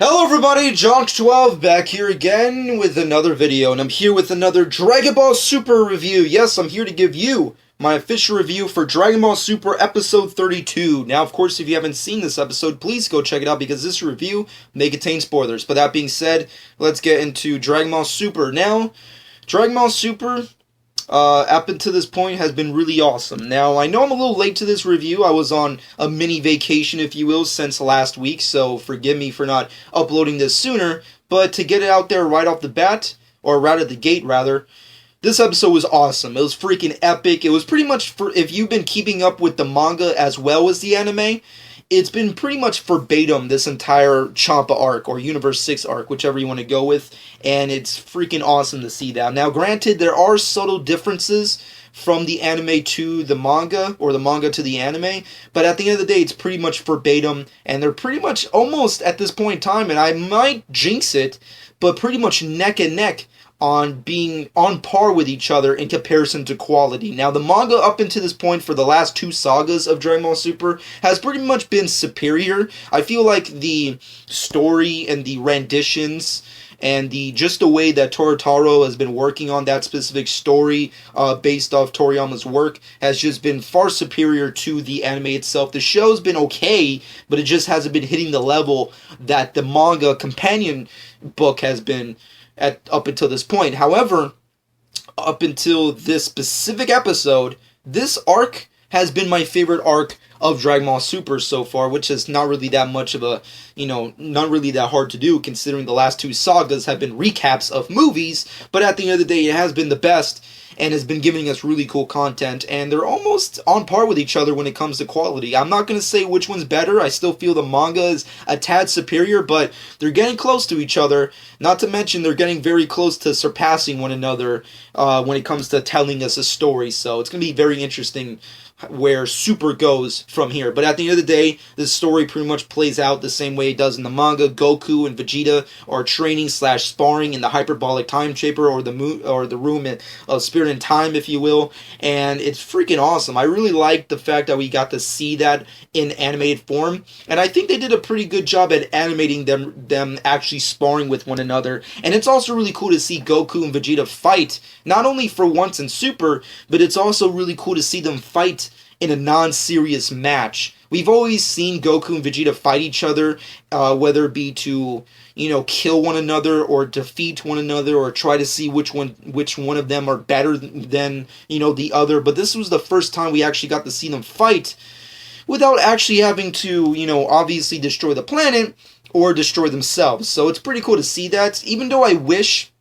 Hello everybody, Jonk12 back here again with another video, and I'm here with another Dragon Ball Super review. Yes, I'm here to give you my official review for Dragon Ball Super Episode 32. Now, of course, if you haven't seen this episode, please go check it out because this review may contain spoilers. But that being said, let's get into Dragon Ball Super. Now, Dragon Ball Super up until this point has been really awesome. Now, I know I'm a little late to this review. I was on a mini vacation, if you will, since last week, so forgive me for not uploading this sooner, but to get it out there right off the bat, or right at the gate, rather, this episode was awesome. It was freaking epic. It was pretty much, if you've been keeping up with the manga as well as the anime, it's been pretty much verbatim this entire Champa arc, or Universe 6 arc, whichever you want to go with, and it's freaking awesome to see that. Now, granted, there are subtle differences from the anime to the manga, or the manga to the anime, but at the end of the day, it's pretty much verbatim, and they're pretty much almost, at this point in time, and I might jinx it, but pretty much neck and neck on being on par with each other in comparison to quality. Now, the manga up until this point for the last two sagas of Dragon Ball Super has pretty much been superior. I feel like the story and the renditions and just the way that Torotaro has been working on that specific story based off Toriyama's work has just been far superior to the anime itself. The show's been okay, but it just hasn't been hitting the level that the manga companion book has been up until this point. However, up until this specific episode, this arc has been my favorite arc of Dragon Ball Super so far, which is not really that much of a, not really that hard to do considering the last two sagas have been recaps of movies, but at the end of the day, it has been the best and has been giving us really cool content, and they're almost on par with each other when it comes to quality. I'm not going to say which one's better. I still feel the manga is a tad superior, but they're getting close to each other, not to mention they're getting very close to surpassing one another when it comes to telling us a story, so it's going to be very interesting where Super goes from here. But at the end of the day, this story pretty much plays out the same way it does in the manga. Goku and Vegeta are training / sparring in the hyperbolic time chamber, or the room of spirit and time, if you will, and it's freaking awesome. I really like the fact that we got to see that in animated form, and I think they did a pretty good job at animating them actually sparring with one another. And it's also really cool to see Goku and Vegeta fight, not only for once in Super, but it's also really cool to see them fight in a non-serious match. We've always seen Goku and Vegeta fight each other, whether it be to, kill one another or defeat one another or try to see which one of them are better than, the other. But this was the first time we actually got to see them fight without actually having to, obviously destroy the planet or destroy themselves. So it's pretty cool to see that, even though I wish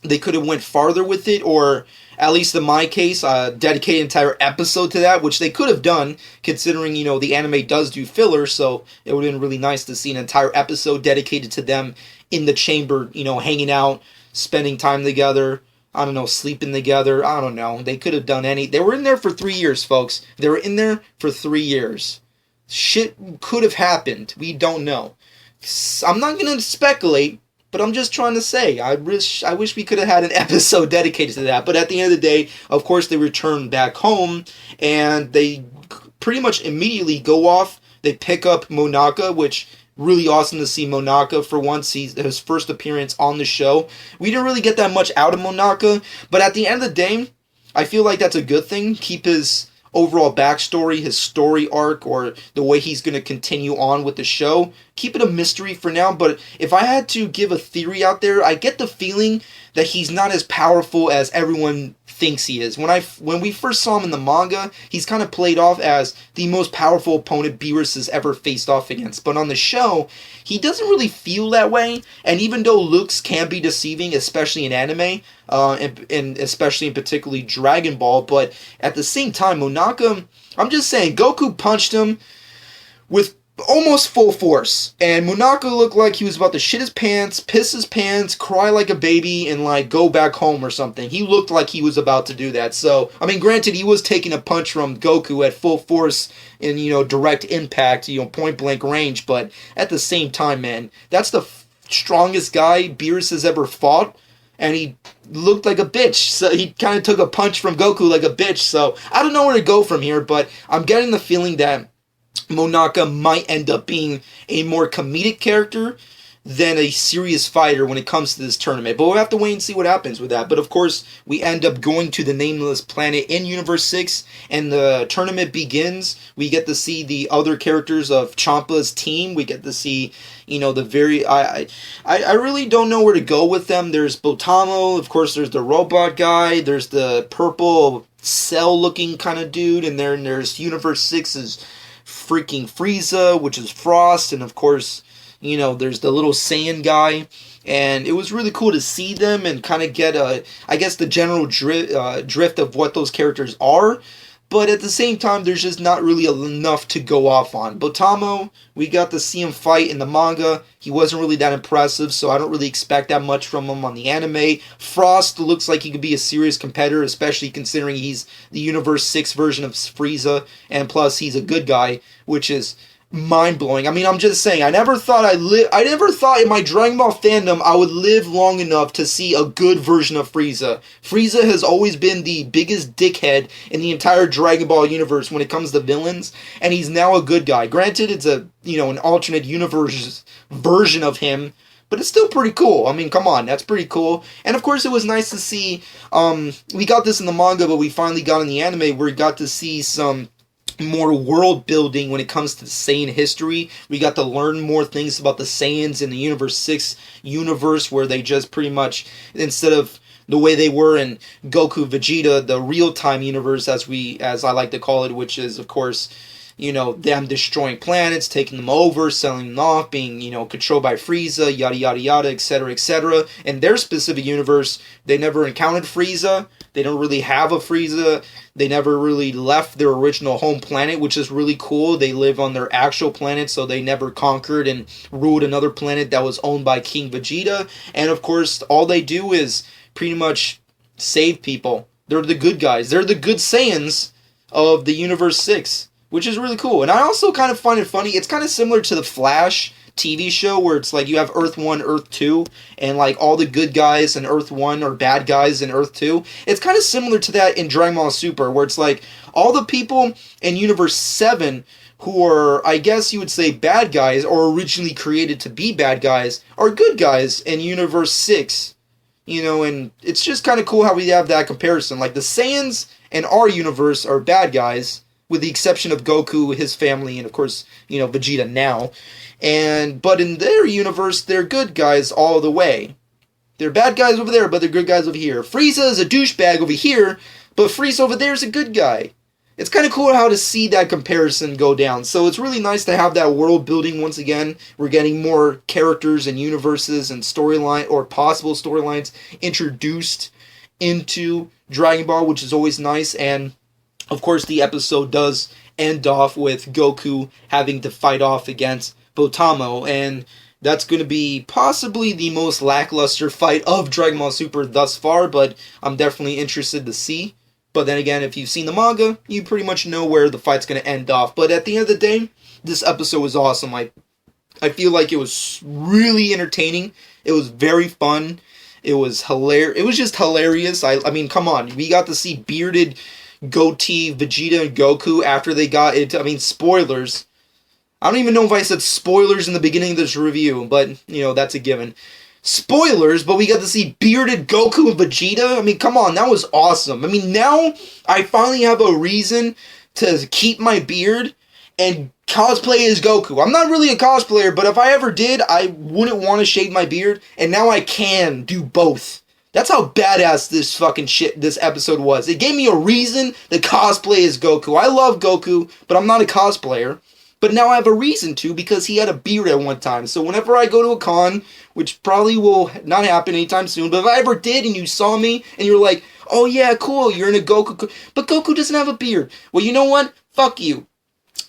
they could have went farther with it, or at least in my case, dedicate an entire episode to that, which they could have done, considering, the anime does do filler, so it would have been really nice to see an entire episode dedicated to them in the chamber, hanging out, spending time together, I don't know, sleeping together, I don't know. They could have done they were in there for 3 years, folks. They were in there for 3 years. Shit could have happened. We don't know. I'm not going to speculate, but I'm just trying to say, I wish we could have had an episode dedicated to that. But at the end of the day, of course, they return back home, and they pretty much immediately go off. They pick up Monaka, which really awesome to see Monaka for once. His first appearance on the show. We didn't really get that much out of Monaka, but at the end of the day, I feel like that's a good thing. Keep his overall backstory, his story arc, or the way he's going to continue on with the show. Keep it a mystery for now, but if I had to give a theory out there, I get the feeling that he's not as powerful as everyone thinks he is. When we first saw him in the manga, he's kind of played off as the most powerful opponent Beerus has ever faced off against. But on the show, he doesn't really feel that way. And even though looks can be deceiving, especially in anime, and especially in particularly Dragon Ball, but at the same time, Monaka, I'm just saying, Goku punched him with almost full force, and Monaka looked like he was about to shit his pants, piss his pants, cry like a baby, and go back home or something. He looked like he was about to do that. So, I mean, granted, he was taking a punch from Goku at full force in, direct impact, point blank range, but at the same time, man, that's the strongest guy Beerus has ever fought, and he looked like a bitch. So he kind of took a punch from Goku like a bitch. So I don't know where to go from here, but I'm getting the feeling that Monaka might end up being a more comedic character than a serious fighter when it comes to this tournament. But we'll have to wait and see what happens with that. But of course, we end up going to the Nameless Planet in Universe 6, and the tournament begins. We get to see the other characters of Champa's team. We get to see, the very... I really don't know where to go with them. There's Botamo, of course, there's the robot guy, there's the purple cell-looking kind of dude, and then there's Universe 6's freaking Frieza, which is Frost, and of course... there's the little sand guy, and it was really cool to see them and kind of get the general drift of what those characters are, but at the same time, there's just not really enough to go off on. Botamo, we got to see him fight in the manga. He wasn't really that impressive, so I don't really expect that much from him on the anime. Frost looks like he could be a serious competitor, especially considering he's the Universe 6 version of Frieza, and plus he's a good guy, which is... mind-blowing. I mean, I'm just saying, I never thought in my Dragon Ball fandom I would live long enough to see a good version of Frieza. Frieza has always been the biggest dickhead in the entire Dragon Ball universe when it comes to villains, and he's now a good guy. Granted, it's an alternate universe version of him, but it's still pretty cool. I mean, come on, that's pretty cool. And of course, it was nice to see, we got this in the manga, but we finally got in the anime where we got to see some more world building when it comes to Saiyan history. We got to learn more things about the Saiyans in the Universe 6 universe, where they just pretty much, instead of the way they were in Goku Vegeta, the real-time universe, as I like to call it, which is, of course, them destroying planets, taking them over, selling them off, being, controlled by Frieza, yada yada yada, etc., etc. In their specific universe, they never encountered Frieza. They don't really have a Frieza. They never really left their original home planet, which is really cool. They live on their actual planet, so they never conquered and ruled another planet that was owned by King Vegeta. And of course, all they do is pretty much save people. They're the good guys. They're the good Saiyans of the Universe 6, which is really cool. And I also kind of find it funny. It's kind of similar to the Flash TV show, where it's like you have Earth 1, Earth 2, and like all the good guys in Earth 1 are bad guys in Earth 2. It's kind of similar to that in Dragon Ball Super, where it's like all the people in Universe 7 who are, I guess you would say, bad guys, or originally created to be bad guys, are good guys in Universe 6. And it's just kind of cool how we have that comparison. Like, the Saiyans in our universe are bad guys, with the exception of Goku, his family, and of course, Vegeta now. But in their universe, they're good guys all the way. They're bad guys over there, but they're good guys over here. Frieza is a douchebag over here, but Frieza over there is a good guy. It's kind of cool how to see that comparison go down. So it's really nice to have that world building once again. We're getting more characters and universes and storyline, or possible storylines, introduced into Dragon Ball, which is always nice. And of course, the episode does end off with Goku having to fight off against Botamo, and that's going to be possibly the most lackluster fight of Dragon Ball Super thus far, but I'm definitely interested to see. But then again, if you've seen the manga, you pretty much know where the fight's going to end off. But at the end of the day, this episode was awesome. I feel like it was really entertaining. It was very fun. It was hilarious. It was just hilarious. I mean, come on. We got to see bearded goatee Vegeta and Goku after they got into, spoilers. I don't even know if I said spoilers in the beginning of this review, but, that's a given. Spoilers, but we got to see bearded Goku and Vegeta. Come on, that was awesome. Now I finally have a reason to keep my beard and cosplay as Goku. I'm not really a cosplayer, but if I ever did, I wouldn't want to shave my beard, and now I can do both. That's how badass this episode was. It gave me a reason to cosplay as Goku. I love Goku, but I'm not a cosplayer. But now I have a reason to, because he had a beard at one time. So whenever I go to a con, which probably will not happen anytime soon, but if I ever did and you saw me and you're like, oh yeah, cool, you're in a Goku, but Goku doesn't have a beard. Well, you know what? Fuck you.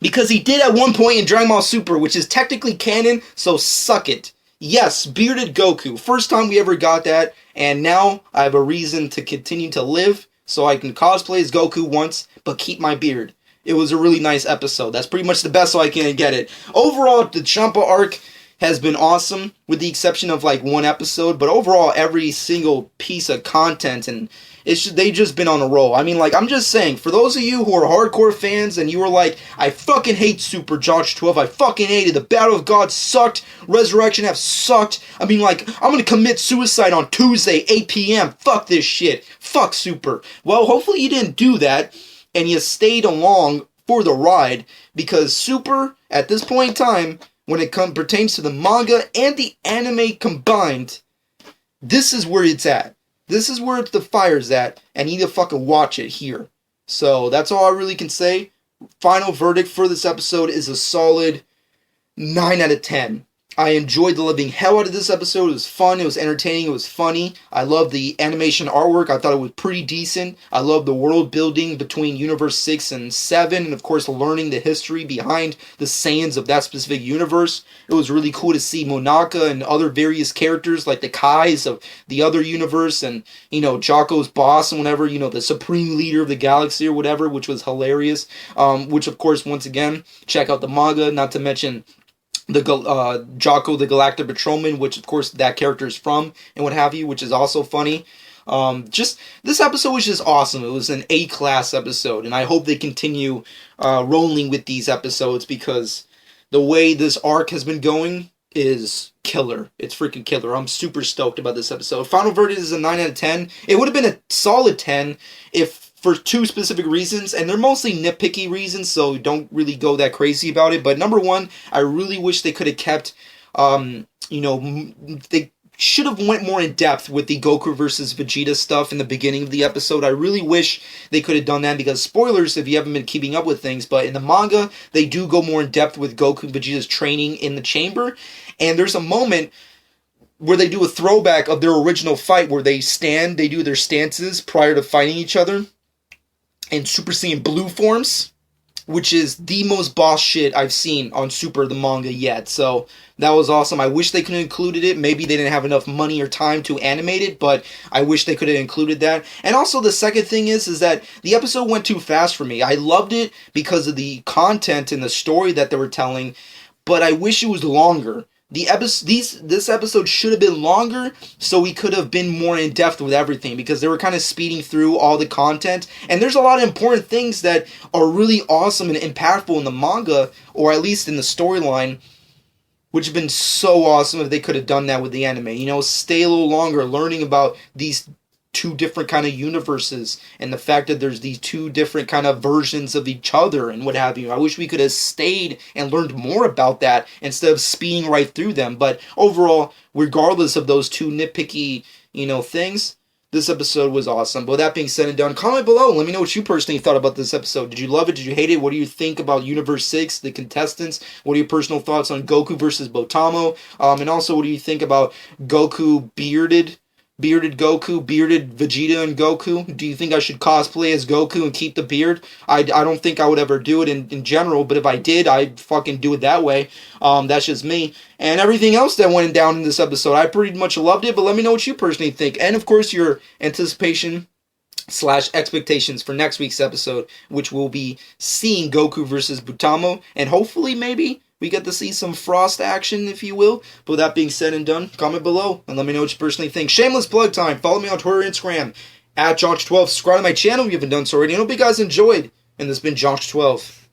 Because he did at one point in Dragon Ball Super, which is technically canon, so suck it. Yes, bearded Goku. First time we ever got that, and now I have a reason to continue to live, so I can cosplay as Goku once, but keep my beard. It was a really nice episode. That's pretty much the best way I can get it. Overall, the Champa arc has been awesome, with the exception of like one episode. But overall, every single piece of content, and they just been on a roll. I mean, like, I'm just saying, for those of you who are hardcore fans and you were like, I fucking hate Super Josh 12, I fucking hated the Battle of God sucked, Resurrection F sucked. I mean, like, I'm gonna commit suicide on Tuesday, 8 p.m. Fuck this shit. Fuck Super. Well, hopefully you didn't do that and you stayed along for the ride, because Super, at this point in time, when it pertains to the manga and the anime combined, this is where it's at. This is where the fire's at, and you need to fucking watch it here. So that's all I really can say. Final verdict for this episode is a solid 9 out of 10. I enjoyed the living hell out of this episode. It was fun, it was entertaining, it was funny. I loved the animation artwork. I thought it was pretty decent. I loved the world building between Universe 6 and 7, and of course learning the history behind the Saiyans of that specific universe. It was really cool to see Monaka and other various characters like the Kais of the other universe, and, you know, Jocko's boss and whatever, you know, the supreme leader of the galaxy or whatever, which was hilarious. Which of course, once again, check out the manga, not to mention the Jocko the Galactic Patrolman, which of course that character is from, and what have you, which is also funny. Just this episode was just awesome. It was an A-class episode, and I hope they continue rolling with these episodes, because the way this arc has been going is killer. It's freaking killer. I'm super stoked about this episode. Final verdict is a 9 out of 10. It would have been a solid 10 if, for two specific reasons, and they're mostly nitpicky reasons, so don't really go that crazy about it. But number one, I really wish they could have kept, they should have went more in depth with the Goku versus Vegeta stuff in the beginning of the episode. I really wish they could have done that, because spoilers if you haven't been keeping up with things, but in the manga, they do go more in depth with Goku and Vegeta's training in the chamber, and there's a moment where they do a throwback of their original fight, where they do their stances prior to fighting each other in Super Saiyan Blue forms, which is the most boss shit I've seen on Super the manga yet. So that was awesome. I wish they could have included it. Maybe they didn't have enough money or time to animate it, but I wish they could have included that. And also the second thing is that the episode went too fast for me. I loved it because of the content and the story that they were telling, but I wish it was longer. This episode should have been longer, so we could have been more in depth with everything, because they were kind of speeding through all the content, and there's a lot of important things that are really awesome and impactful in the manga, or at least in the storyline, which have been so awesome if they could have done that with the anime. You know, stay a little longer, learning about these two different kind of universes, and the fact that there's these two different kind of versions of each other and what have you. I wish we could have stayed and learned more about that instead of speeding right through them. But overall, regardless of those two nitpicky, things, this episode was awesome. But with that being said and done, comment below. Let me know what you personally thought about this episode. Did you love it? Did you hate it? What do you think about Universe 6, the contestants? What are your personal thoughts on Goku versus Botamo? And also, what do you think about Goku bearded Goku, bearded Vegeta and Goku? Do you think I should cosplay as Goku and keep the beard? I don't think I would ever do it in general, but if I did, I'd fucking do it that way. That's just me. And everything else that went down in this episode, I pretty much loved it, but let me know what you personally think. And of course, your anticipation / expectations for next week's episode, which will be seeing Goku versus Butamo, and hopefully maybe we get to see some Frost action, if you will. But with that being said and done, comment below and let me know what you personally think. Shameless plug time. Follow me on Twitter and Instagram @Jonch12. Subscribe to my channel if you haven't done so already. And I hope you guys enjoyed. And this has been Jonch12.